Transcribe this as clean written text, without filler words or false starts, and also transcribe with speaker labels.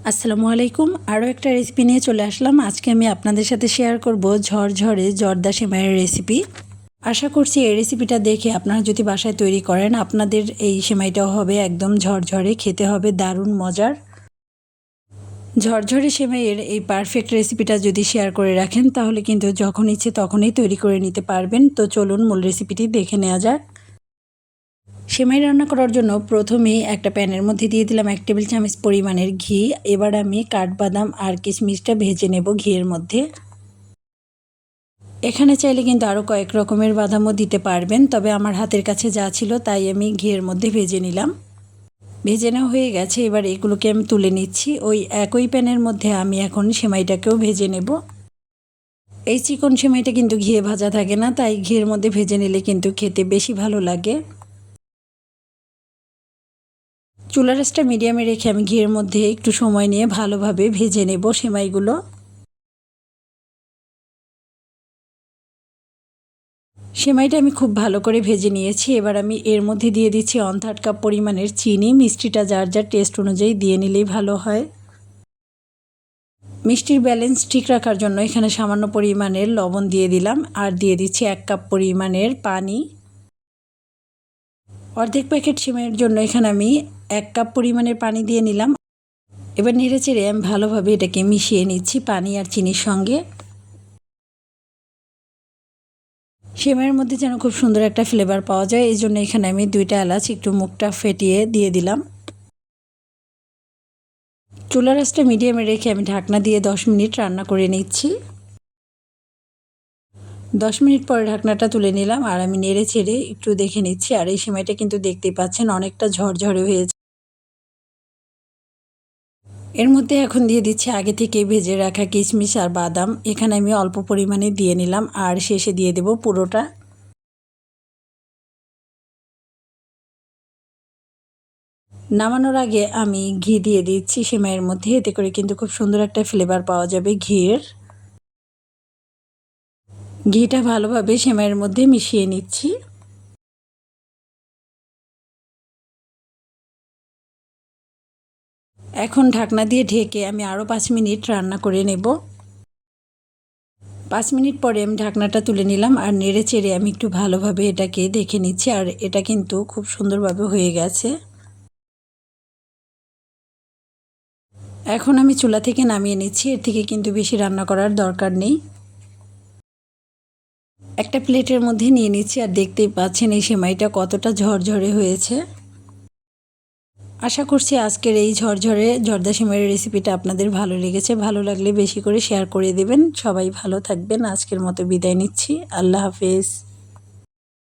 Speaker 1: আসসালামু আলাইকুম। আরও একটা রেসিপি নিয়ে চলে আসলাম। আজকে আমি আপনাদের সাথে শেয়ার করব ঝরঝরে জর্দা সেমাইয়ের রেসিপি। আশা করছি এই রেসিপিটা দেখে আপনারা যদি বাসায় তৈরি করেন, আপনাদের এই সেমাইটাও হবে একদম ঝরঝরে, খেতে হবে দারুণ মজার। ঝরঝরে সেমাইয়ের এই পারফেক্ট রেসিপিটা যদি শেয়ার করে রাখেন, তাহলে কিন্তু যখন ইচ্ছে তখনই তৈরি করে নিতে পারবেন। তো চলুন মূল রেসিপিটি দেখে নেওয়া যাক। সেমাই রান্না করার জন্য প্রথমেই একটা প্যানের মধ্যে দিয়ে দিলাম 1 টেবিল চামচ পরিমাণের ঘি। এবার আমি কাঠবাদাম আর কিশমিশটা ভেজে নেব ঘিয়ের মধ্যে। এখানে চাইলে কিন্তু আরও কয়েক রকমের বাদামও দিতে পারবেন, তবে আমার হাতের কাছে যা ছিল তাই আমি ঘিয়ের মধ্যে ভেজে নিলাম। ভেজে নেওয়া হয়ে গেছে, এবার এগুলোকে আমি তুলে নিচ্ছি। ওই একই প্যানের মধ্যে আমি এখন সেমাইটাকেও ভেজে নেব। এই চিকন সেমাইটা কিন্তু ঘিয়ে ভাজা থাকে না, তাই ঘিয়ের মধ্যে ভেজে নিলে কিন্তু খেতে বেশি ভালো লাগে। চুলার আঁচটা মিডিয়ামে রেখে আমি ঘিয়ের মধ্যে একটু সময় নিয়ে ভালোভাবে ভেজে নেব সেমাইগুলো। সেমাইটা আমি খুব ভালো করে ভেজে নিয়েছি। এবার আমি এর মধ্যে দিয়ে দিচ্ছি 1/3 কাপ পরিমাণের চিনি। মিষ্টিটা যার যার টেস্ট অনুযায়ী দিয়ে নিলেই ভালো হয়। মিষ্টির ব্যালেন্স ঠিক রাখার জন্য এখানে সামান্য পরিমাণের লবণ দিয়ে দিলাম, আর দিয়ে দিচ্ছি 1 কাপ পরিমাণের পানি। অর্ধেক প্যাকেট সেমাইয়ের জন্য এখানে আমি 1 কাপ পরিমাণের পানি দিয়ে নিলাম। এবার নেড়েচেড়ে আমি ভালোভাবে এটাকে মিশিয়ে নিচ্ছি পানি আর চিনির সঙ্গে। সেমাইয়ের মধ্যে যেন খুব সুন্দর একটা ফ্লেভার পাওয়া যায়, এই জন্য এখানে আমি 2টা এলাচ একটু মুখটা ফেটিয়ে দিয়ে দিলাম। চুলার আঁচটা মিডিয়ামে রেখে আমি ঢাকনা দিয়ে 10 মিনিট রান্না করে নিচ্ছি। 10 মিনিট পরে ঢাকনাটা তুলে নিলাম, আর আমি নেড়ে ছেড়ে একটু দেখে নিচ্ছি। আর এই সেমাইটা কিন্তু দেখতেই পাচ্ছেন অনেকটা ঝরঝরে হয়েছে। এর মধ্যে এখন দিয়ে দিচ্ছি আগে থেকে ভেজে রাখা কিশমিশ আর বাদাম। এখানে আমি অল্প পরিমাণে দিয়ে নিলাম, আর শেষে দিয়ে দেব পুরোটা। নামানোর আগে আমি ঘি দিয়ে দিচ্ছি সেমাইয়ের মধ্যে, এতে করে কিন্তু খুব সুন্দর একটা ফ্লেভার পাওয়া যাবে ঘিয়ের। ঘিটা ভালোভাবে সেমাইয়ের মধ্যে মিশিয়ে নিচ্ছি। এখন ঢাকনা দিয়ে ঢেকে আমি আরও 5 মিনিট রান্না করে নেব। 5 মিনিট পরে আমি ঢাকনাটা তুলে নিলাম, আর নেড়ে চেড়ে আমি একটু ভালোভাবে এটাকে দেখে নিচ্ছি। আর এটা কিন্তু খুব সুন্দরভাবে হয়ে গেছে। এখন আমি চুলা থেকে নামিয়ে নিচ্ছি। এর থেকে কিন্তু বেশি রান্না করার দরকার নেই। একটা প্লেটের মধ্যে নিয়ে নিচ্ছি, আর দেখতেই পাচ্ছেন এই সেমাইটা কতটা ঝরঝরে হয়েছে। আশা করছি আজকের এই ঝরঝরে জর্দা সেমাইয়ের রেসিপিটা আপনাদের ভালো লেগেছে। ভালো লাগলে বেশি করে শেয়ার করে দেবেন। সবাই ভালো থাকবেন। আজকের মতো বিদায় নিচ্ছি। আল্লাহ হাফেজ।